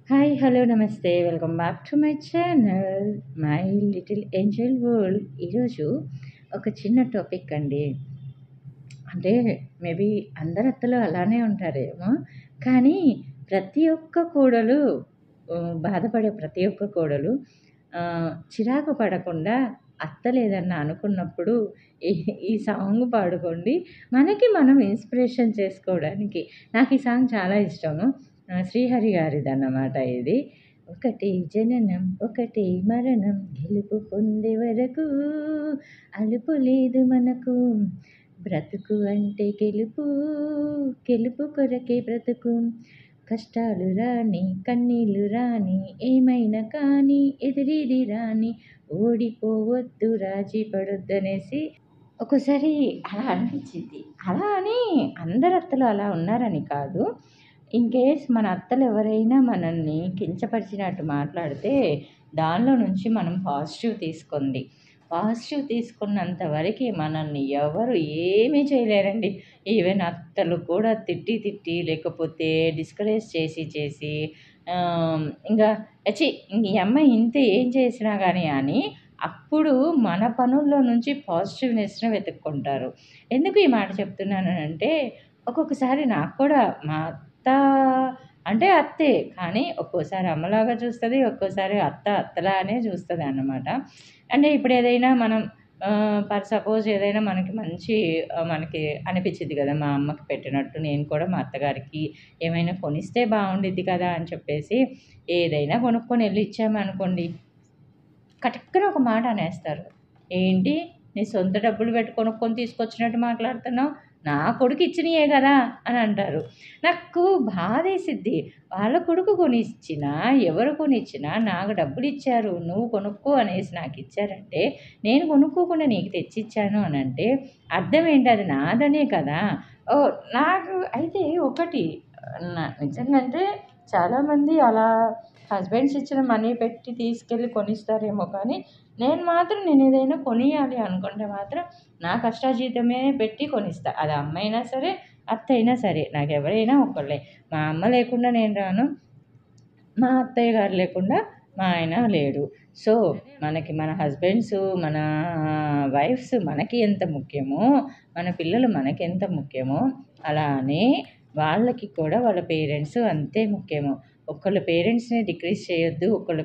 Hi, hello, నమస్తే. Welcome back to my channel my little Angel world. ఈరోజు ఒక చిన్న టాపిక్ అండి. అంటే మేబీ అందరి అత్తలు అలానే ఉంటారేమో, కానీ ప్రతి ఒక్క కోడలు బాధపడే ప్రతి ఒక్క కోడలు చిరాకు పడకుండా అత్త లేదన్నా అనుకున్నప్పుడు ఈ ఈ సాంగ్ పాడుకోండి. మనకి మనం ఇన్స్పిరేషన్ చేసుకోవడానికి. నాకు ఈ సాంగ్ చాలా ఇష్టము. శ్రీహరి గారిదన్నమాట ఇది. ఒకటే జననం ఒకటే మరణం గెలుపు పొందే వరకు అలుపు లేదు మనకు, బ్రతుకు అంటే గెలుపు, గెలుపు కొరకే బ్రతుకు, కష్టాలు రాని కన్నీళ్ళు రాని ఏమైనా కానీ ఎదిరిది రాని ఓడిపోవద్దు రాజీ పడొద్దనేసి ఒక్కోసారి అలా అనిపించింది. అలా అని అందరు అత్తలు అలా ఉన్నారని కాదు. ఇన్ కేస్ మన అత్తలు ఎవరైనా మనల్ని కించపరిచినట్టు మాట్లాడితే దానిలో నుంచి మనం పాజిటివ్ తీసుకోండి. పాజిటివ్ తీసుకున్నంత వరకి మనల్ని ఎవరు ఏమీ చేయలేరండి. ఈవెన్ అత్తలు కూడా తిట్టి లేకపోతే డిస్కరేజ్ చేసి ఇంకా ఛీ! ఈ అమ్మాయి ఇంతే ఏం చేసినా గానీ అని అప్పుడు మన పనుల్లో నుంచి పాజిటివ్‌నెస్‌ని వెతుక్కుంటారు. ఎందుకు ఈ మాట చెప్తున్నానంటే, ఒక్కొక్కసారి నాకు కూడా మా అత్త అంటే అత్తే. కానీ ఒక్కోసారి అమ్మలాగా చూస్తది. ఒక్కోసారి అత్తలానే చూస్తదన్నమాట. అంటే ఇప్పుడు ఏదైనా మనం ఫర్ సపోజ్ ఏదైనా మనకి మంచి మనకి అనిపిచ్చిద్ది కదా! మా అమ్మకి పెట్టినట్టు నేను కూడా మా అత్తగారికి ఏమైనా కొనిస్తే బావుండిద్ది కదా! అని చెప్పేసి ఏదైనా కొనుక్కొని ఎళ్లి ఇచ్చామనుకోండి, కటక్కన ఒక మాట అనేస్తారు. "ఏంటి నీ సొంత డబ్బులు పెట్టి కొనుక్కొని తీసుకొచ్చినట్టు మాట్లాడుతున్నావు? నా కొడుకు ఇచ్చినయే గదా!" అని అంటారు. నాకు బాధేసిద్ది. వాళ్ళ కొడుకు కొనిచ్చినా, ఎవరు కొనిచ్చినా నాకు డబ్బులిచ్చారు, నువ్వు కొనుక్కో అనేసి నాకిచ్చారంటే, నేను కొనుక్కోకుండా నీకు తెచ్చిచ్చాను అనంటే అర్థం ఏంటి? అది నాదనే కదా! నాకు అయితే ఒకటి నిజంగంటే చాలామంది అలా హస్బెండ్స్ ఇచ్చిన మనీ పెట్టి తీసుకెళ్ళి కొనిస్తారేమో కానీ, నేనేదైనా కొనియాలి అనుకుంటే మాత్రం నా కష్టార్జితమే పెట్టి కొనిస్తా. అది అమ్మయినా సరే, అత్తయినా సరే. నాకెవరైనా ఒకళ్ళే. మా అమ్మ లేకుండా నేను రాను. మా అత్తయ్య గారు లేకుండా మా ఆయన లేడు. సో, మనకి మన హస్బెండ్సు, మన వైఫ్స్ మనకి ఎంత ముఖ్యమో, మన పిల్లలు మనకెంత ముఖ్యమో, అలానే వాళ్ళకి కూడా వాళ్ళ పేరెంట్స్ అంతే ముఖ్యము. ఒకళ్ళ పేరెంట్స్‌ని డిక్రీజ్ చేయొద్దు. ఒకళ్ళ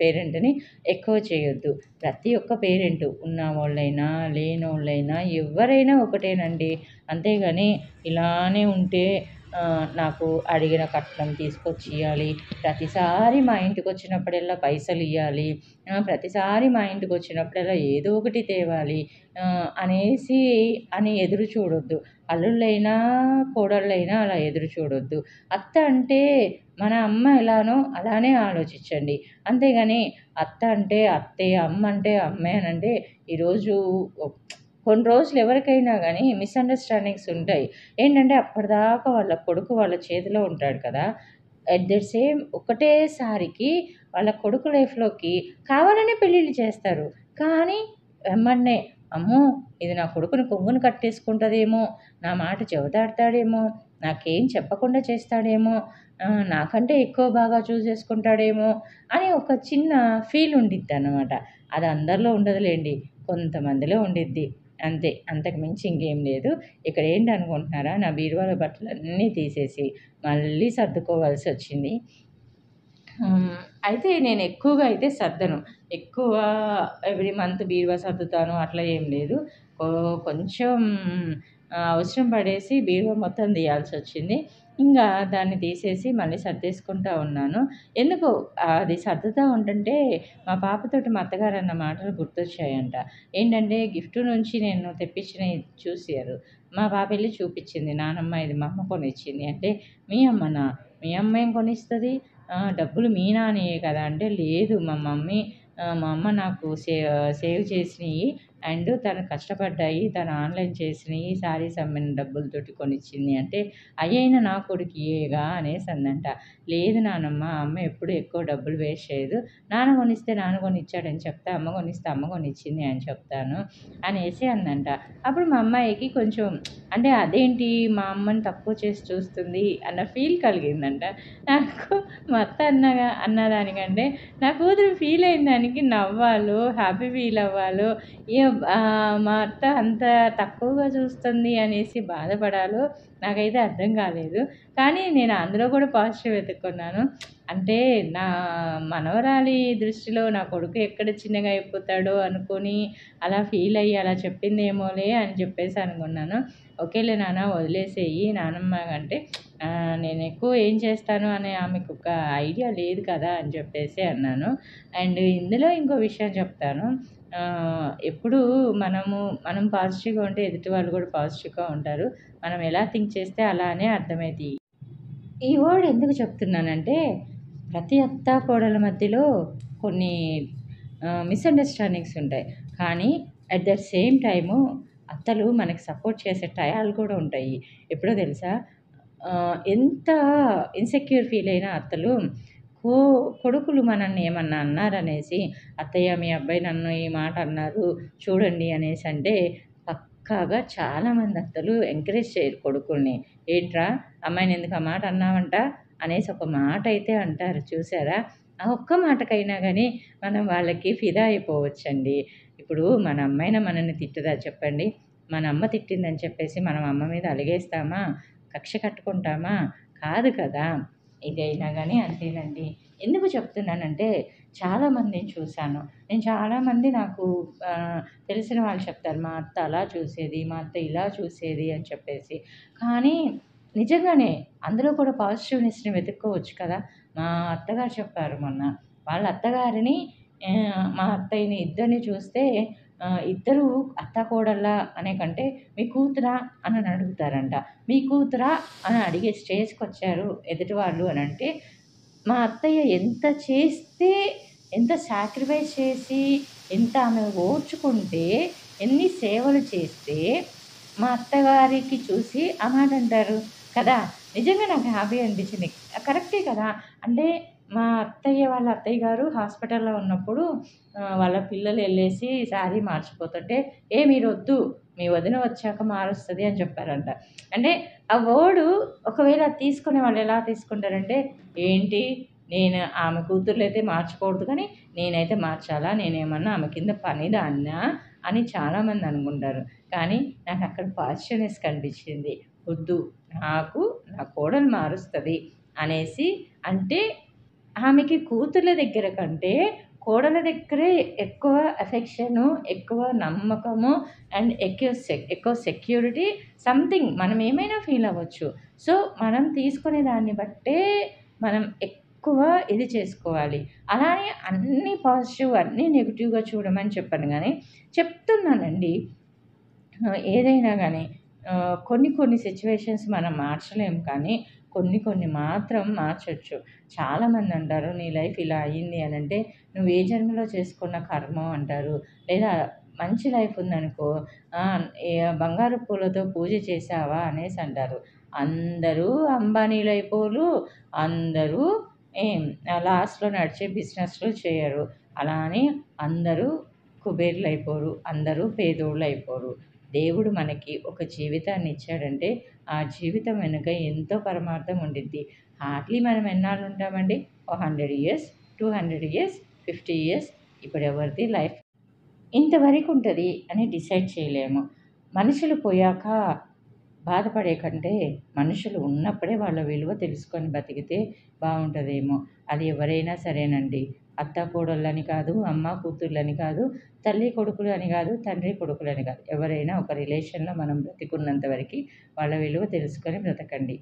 పేరెంట్‌ని ఎక్కువ చేయొద్దు. ప్రతి ఒక్క పేరెంటు ఉన్నవాళ్ళైనా, లేనోళ్ళైనా ఎవ్వరైనా ఒకటేనండి. అంతేగాని ఇలానే ఉంటే నాకు అడిగిన కట్నం తీసుకొచ్చియ్యాలి, ప్రతిసారి మా ఇంటికొచ్చినప్పుడల్లా పైసలియ్యాలి, ప్రతిసారి మా ఇంటికొచ్చినప్పుడల్లా ఏదో ఒకటి తేవాలి అని ఎదురు చూడొద్దు. అల్లుళ్ళైనా, కోడళ్ళైనా అలా ఎదురు చూడొద్దు. అత్త అంటే మన అమ్మ ఎలానో అలానే ఆలోచించండి. అంతేగాని అత్త అంటే అత్తే, అమ్మ అంటే అమ్మే అనంటే ఈరోజు కొన్ని రోజులు ఎవరికైనా గానీ మిస్‌అండర్‌స్టాండింగ్స్ ఉంటాయి. ఏంటంటే అప్పటిదాకా వాళ్ళ కొడుకు వాళ్ళ చేతిలో ఉంటాడు కదా! ఎట్ ద సేమ్ ఒకటేసారికి వాళ్ళ కొడుకు లైఫ్‌లోకి కావాలనే పెళ్ళిళ్ళు చేస్తారు. కానీ ఎమ్మటనే అమ్మో! ఇది నా కొడుకుని కొంగున కట్టేసుకుంటదేమో, నా మాట చెవిదాడతాడేమో, నాకేం చెప్పకుండా చేస్తాడేమో, నాకంటే ఎక్కువ బాగా చూసేసుకుంటాడేమో అని ఒక చిన్న ఫీల్ ఉండిద్దనమాట. అది అందరిలో ఉండదులెండి. కొంతమందిలో ఉండిద్ది. అంతే. అంతకు మించి ఇంకేం లేదు. ఇక్కడ ఏంటనుకుంటున్నారా? నా బీరువాలో బట్టలన్నీ తీసేసి మళ్ళీ సర్దుకోవాల్సొచ్చింది. అయితే నేను ఎక్కువగా అయితే సర్దను. ఎక్కువ ఎవ్రీ మంత్ బీరువా సర్దుతాను అట్లా ఏం లేదు. కొంచెం అవసరం పడేసి బీరువా మొత్తం తీయాల్సొచ్చింది. ఇంగా దాన్ని తీసేసి మళ్ళీ సర్దేసుకుంటా ఉన్నాను. ఎందుకో అది సర్దుతా ఉంటుంటే మా పాపతోటి మా అత్తగారన్న మాటలు గుర్తొచ్చాయంట. ఏంటంటే గిఫ్ట్ నుంచి నేను తెప్పించినయి చూసారు. మా పాప ఎళ్లి చూపిచ్చింది. నానమ్మ ఇది మా అమ్మ కొనిచ్చింది అంటే, "మీ అమ్మనా? మీ అమ్మ ఏం కొనిస్తది? డబ్బులు మీ నాన్నయే కదా!" అంటే, "లేదు మా అమ్మ నాకు సేవ్ చేసినియి. అండ్ తను కష్టపడ్డాయి, తను ఆన్‌లైన్ చేసినయి శారీస్ అమ్మిన డబ్బులతోటి కొనిచ్చింది అంటే, అయ్యైనా నా కొడుకియ్యేగా అనేసందంట. లేదు నానమ్మ, అమ్మ ఎప్పుడు ఎక్కువ డబ్బులు వేస్ట్ చేయదు. నాన్న కొనిస్తే నాన్న కొనిచ్చాడని చెప్తా, అమ్మ కొనిస్తే అమ్మ కొనిచ్చింది అని చెప్తాను అనేసి అందంట. అప్పుడు మా అమ్మాయికి కొంచెం అంటే అదేంటి మా అమ్మని తక్కువ చేసి చూస్తుంది అన్న ఫీల్ కలిగిందంట. నాకు మా అత్త అన్నదానికంటే నా కూతురు ఫీల్ అయిన దానికి నవ్వాలో, హ్యాపీ ఫీల్ అవ్వాలో, మా అత్త అంత తక్కువగా చూస్తుంది అనేసి బాధపడాలో నాకైతే అర్థం కాలేదు. కానీ నేను అందులో కూడా పాజిటివ్ వెతుక్కున్నాను. అంటే నా మనవరాలి దృష్టిలో నా కొడుకు ఎక్కడ చిన్నగా అయిపోతాడో అనుకోని అలా ఫీల్ అయ్యి అలా చెప్పిందేమోలే అని చెప్పేసి అనుకున్నాను. ఓకేలే నాన్న వదిలేసేయి నానమ్మ అంటే నేను ఎక్కువ ఏం చేస్తాను అనే ఆమెకు ఒక ఐడియా లేదు కదా అని చెప్పేసి అన్నాను. అండ్ ఇందులో ఇంకో విషయం చెప్తాను. ఎప్పుడూ మనం పాజిటివ్‌గా ఉంటే ఎదుటి వాళ్ళు కూడా పాజిటివ్‌గా ఉంటారు. మనం ఎలా థింక్ చేస్తే అలానే అర్థమైద్ది. ఈ వర్డ్ ఎందుకు చెప్తున్నానంటే, ప్రతి అత్త కోడళ్ళ మధ్యలో కొన్ని మిస్‌అండర్‌స్టాండింగ్స్ ఉంటాయి. కానీ అట్ ద సేమ్ టైము అత్తలు మనకి సపోర్ట్ చేసే టయాలు కూడా ఉంటాయి. ఎప్పుడో తెలుసా? ఎంత ఇన్‌సెక్యూర్ ఫీల్ అయిన అత్తలు కో కొడుకులు మనల్ని ఏమన్నా అన్నారనేసి, "అత్తయ్య మీ అబ్బాయి నన్ను ఈ మాట అన్నారు చూడండి" అనేసంటే పక్కాగా చాలామంది అత్తలు ఎంకరేజ్ చేయరు కొడుకుల్ని. "ఏంట్రా అమ్మాయిని ఎందుకు ఆ మాట అన్నావంట" అనేసి ఒక మాట అయితే అంటారు చూసారా? ఆ ఒక్క మాటకైనా గానీ మనం వాళ్ళకి ఫిదా అయిపోవచ్చండి. ఇప్పుడు మన అమ్మాయినా మనల్ని తిట్టదా చెప్పండి? మన అమ్మ తిట్టిందని చెప్పేసి మనం అమ్మ మీద అలిగేస్తామా? కక్ష కట్టుకుంటామా? కాదు కదా! ఇదైనా గానీ అంతేనండి. ఎందుకు చెప్తున్నానంటే చాలామందిని చూశాను. నేను చాలామంది నాకు తెలిసిన వాళ్ళు చెప్తారు. మా అత్త అలా చూసేది, మా అత్త ఇలా చూసేది అని చెప్పేసి. కానీ నిజంగానే అందులో కూడా పాజిటివ్‌నెస్‌ని వెతుక్కోవచ్చు కదా! మా అత్తగారు చెప్పారు మొన్న. వాళ్ళ అత్తగారిని మా అత్తయ్యని ఇద్దరిని చూస్తే ఇద్దరు అత్తాకోడళ్ళా అనే కంటే మీ కూతురా అని అడుగుతారంట. మీ కూతురా అని అడిగే స్టేజ్‌కొచ్చారు ఎదుటి వాళ్ళు అనంటే, మా అత్తయ్య ఎంత చేస్తే ఎంత సాక్రిఫైస్ చేసి, ఎంత ఆమె ఓర్చుకుంటే, ఎన్ని సేవలు చేస్తే, మా అత్తగారికి చూసి ఆ మాట అంటారు కదా! నిజంగా నాకు హ్యాపీ అనిపించింది. కరెక్టే కదా! అంటే మా అత్తయ్య వాళ్ళ అత్తయ్య గారు హాస్పిటల్‌లో ఉన్నప్పుడు వాళ్ళ పిల్లలు ఎళ్ళేసి శారీ మార్చిపోతుంటే, "ఏ మీరొద్దు, మీ వదిన వచ్చాక మారుస్తది" అని చెప్పారంట. అంటే ఆ వర్డు ఒకవేళ అది తీసుకునే వాళ్ళు ఎలా తీసుకుంటారంటే, ఏంటి నేను ఆమె కూతుర్లయితే మార్చకూడదు కానీ, నేనైతే మార్చాలా? నేనేమన్నా ఆమె కింద పనిదాన్నా? అని చాలామంది అనుకుంటారు. కానీ నాకక్కడ పాజిటివ్‌నెస్ కనిపించింది. వద్దు నాకు నా కోడలు మారుస్తది అనేసి అంటే ఆమెకి కూతుర్ల దగ్గర కంటే కోడల దగ్గరే ఎక్కువ ఎఫెక్షను, ఎక్కువ నమ్మకము అండ్ ఎక్కువ సెక్యూరిటీ సంథింగ్ మనం ఏమైనా ఫీల్ అవ్వచ్చు. సో, మనం తీసుకునే దాన్ని బట్టే మనం ఎక్కువ ఇది చేసుకోవాలి. అలానే అన్నీ పాజిటివ్, అన్నీ నెగెటివ్‌గా చూడమని చెప్పను గానీ, చెప్తున్నానండి. ఏదైనా గానీ కొన్ని కొన్ని సిట్యుయేషన్స్ మనం మార్చలేము కానీ, కొన్ని కొన్ని మాత్రం మార్చొచ్చు. చాలామందంటారు, "నీ లైఫ్ ఇలా అయింది" అనంటే, "నువ్వు ఏ జన్మలో చేసుకున్న కర్మో" అంటారు. లేదా మంచి లైఫ్ ఉందనుకో, "బంగారు పూలతో పూజ చేశావా" అనేసంటారు. అందరూ అంబానీలయిపోరు, అందరూ ఏం లాస్ట్‌లో నడిచే బిజినెస్‌లు చేయరు. అలా అని అందరూ కుబేరులయిపోరు, అందరూ పేదోళ్ళయిపోరు. దేవుడు మనకి ఒక జీవితాన్ని ఇచ్చాడంటే, ఆ జీవితం వెనుక ఎంతో పరమార్థం ఉండిద్ది. హార్డ్‌లీ మనం ఎన్నాళ్ళుంటామండి? ఓ 100 ఇయర్స్, 200 ఇయర్స్, 50 ఇయర్స్ ఇప్పుడు ఎవరిది లైఫ్ ఇంతవరకుంటది అని డిసైడ్ చేయలేము. మనుషులు పోయాక బాధపడే కంటే, మనుషులు ఉన్నప్పుడే వాళ్ళ విలువ తెలుసుకొని బతికితే బావుంటదేమో! అది ఎవరైనా సరేనండి. అత్త, కోడళ్ళని కాదు, అమ్మ, కూతుర్లని కాదు, తల్లి, కొడుకులు అని కాదు, తండ్రి, కొడుకులని కాదు. ఎవరైనా ఒక రిలేషన్‌లో మనం బ్రతికున్నంత వరకి వాళ్ళ విలువ తెలుసుకొని బ్రతకండి.